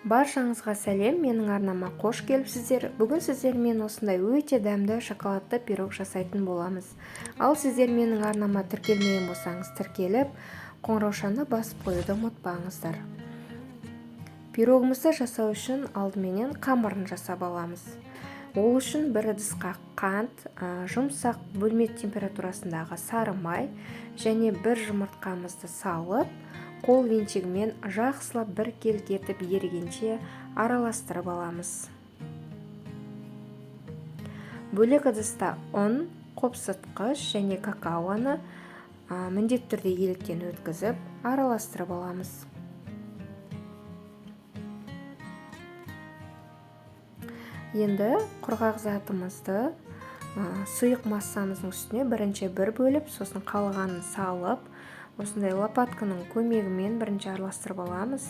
Баршаңызға сәлем, менің арнама қош келіпсіздер. Бүгін сіздермен осындай өте дәмді шоколадты пирог жасайтын боламыз. Ал сіздер менің арнама тіркелмеген болсаңыз тіркеліп, қоңыраушаны басып қоюды ұмытпаңыздар. Пирогымызды жасау үшін алдыменен қамырын жасап аламыз. Ол үшін бір ыдысқа қант, жұмсақ бөлме температурасындағы сары май және бір жұмыртқамызды салып, қол венчигімен жақсылап бір келтетіп ерігенше араластырып аламыз. Бөлек ыдыста ұн, қопсытқыш және какаоны міндетті түрде електен өткізіп араластырып аламыз. Енді құрғақ затымызды сұйық массамыздың үстіне бірінші бір бөліп, сосын қалғанын салып, осындай лопатканың көмегімен бірінші араластырып аламыз.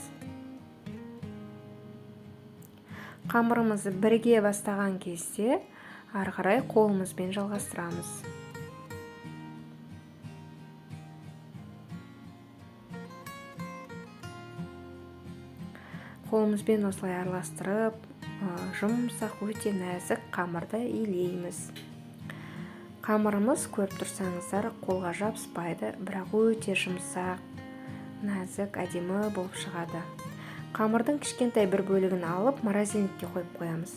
Қамырымызды бірге бастаған кезде ары қарай қолымызбен жалғастырамыз. Қолымызбен осылай араластырып, жұмсақ өте нәзік қамырды илейміз. Қамырымыз көріп тұрсаңыздар қолға жабыспайды, бірақ өте жұмсақ, нәзік, әдемі болып шығады. Қамырдың кішкентай бір бөлігін алып, морозильникке қойып қоямыз.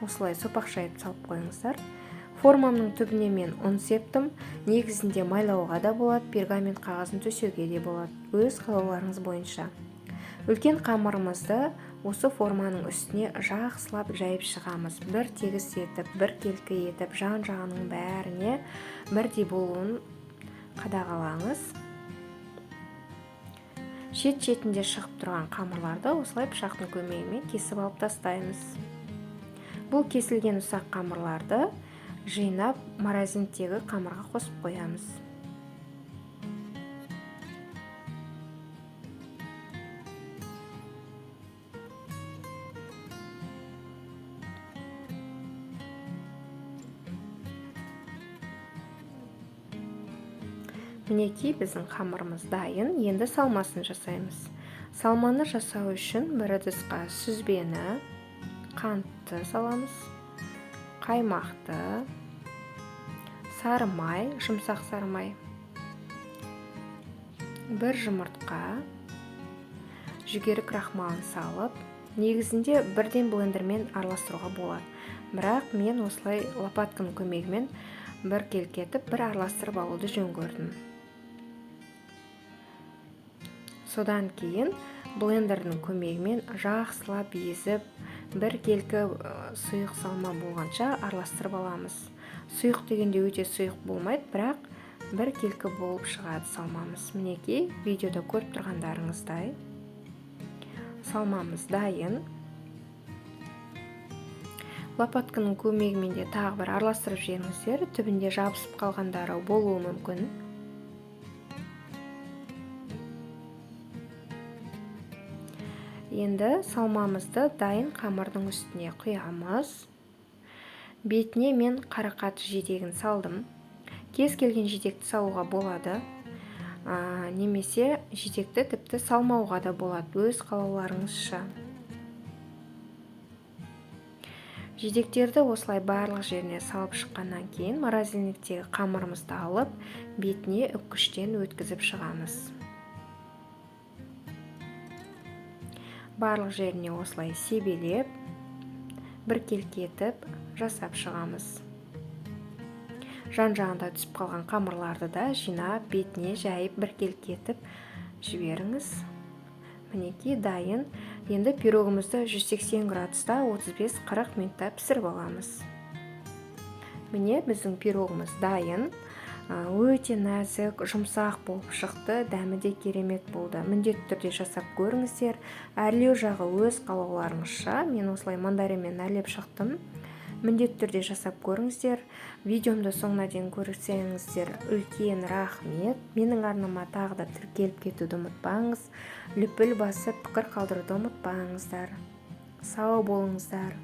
Осылай сопақшайып салып қойыңыздар. Формамның түбіне мен ұн септім. Негізінде майлауға да болады, пергамент қағазын төсеуге де болады, өз қалауларыңыз бойынша. Үлкен қамырымызды осы форманың үстіне жақсылап жайып шығамыз. Бір тегіс етіп, бір келкі етіп, жан-жағының бәріне бірдей болуын қадағалаңыз. Шет-шетінде шығып тұрған қамырларды осылай пышақтың көмегімен кесіп алып тастаймыз. Бұл кесілген ұсақ қамырларды жинап, морозильниктегі қамырға қосып қоямыз. Мінекей біздің қамырымыз дайын, енді салмасын жасаймыз. Салманы жасау үшін бір ыдысқа сүзбені, қантты саламыз, қаймақты, сары май, жұмсақ сары май, бір жұмыртқа, жүгері крахмалын салып, негізінде бірден блендермен араластыруға болады. Бірақ мен осылай лопатканың көмегімен бір келкетіп, бір араластырып алуды жөн көрдім. Содан кейін блендердің көмегімен жақсылап езіп, бір келкі сұйық салма болғанша араластырып аламыз. Сұйық дегенде өте сұйық болмайды, бірақ бір келкі болып шығады салмамыз. Мінекей видеода көріп тұрғандарыңыздай салмамыз дайын. Лопатканың көмегімен де тағы бір араластырып жіберіңіздер, түбінде жабысып қалғандары болуы мүмкін. Енді салмамызды дайын қамырдың үстіне құямыз. Бетіне мен қарақат жетегін салдым. Кез келген жетекті салуға болады. Немесе жетекті тіпті салмауға да болады, өз қалауларыңызша. Жетектерді осылай барлық жеріне салып шыққаннан кейін морозильниктегі қамырымызды алып, бетіне үккіштен өткізіп шығамыз. Барлық жеріне осылай себелеп, бір келкетіп жасап шығамыз. Жан-жағында түсіп қалған қамырларды да жинап, бетіне жайып, бір келкетіп жіберіңіз. Мінекей дайын. Енді пирогымызды 180 градуста 35-40 минутта пісіріп аламыз. Міне біздің пирогымыз дайын. Өте нәзік, жұмсақ болып шықты, дәмі де керемет болды. Міндетті түрде жасап көріңіздер. Әрлеу жағы өз қалауларыңызша. Мен осылай мандаринмен әрлеп шықтым. Міндетті түрде жасап көріңіздер. Видеомды соңына дейін көрсеңіздер үлкен рахмет. Менің арнама тағы да тіркеліп кетуді ұмытпаңыз. Лүпіл басып пікір қалдыруды ұмытпаңыздар. Сау болыңыздар.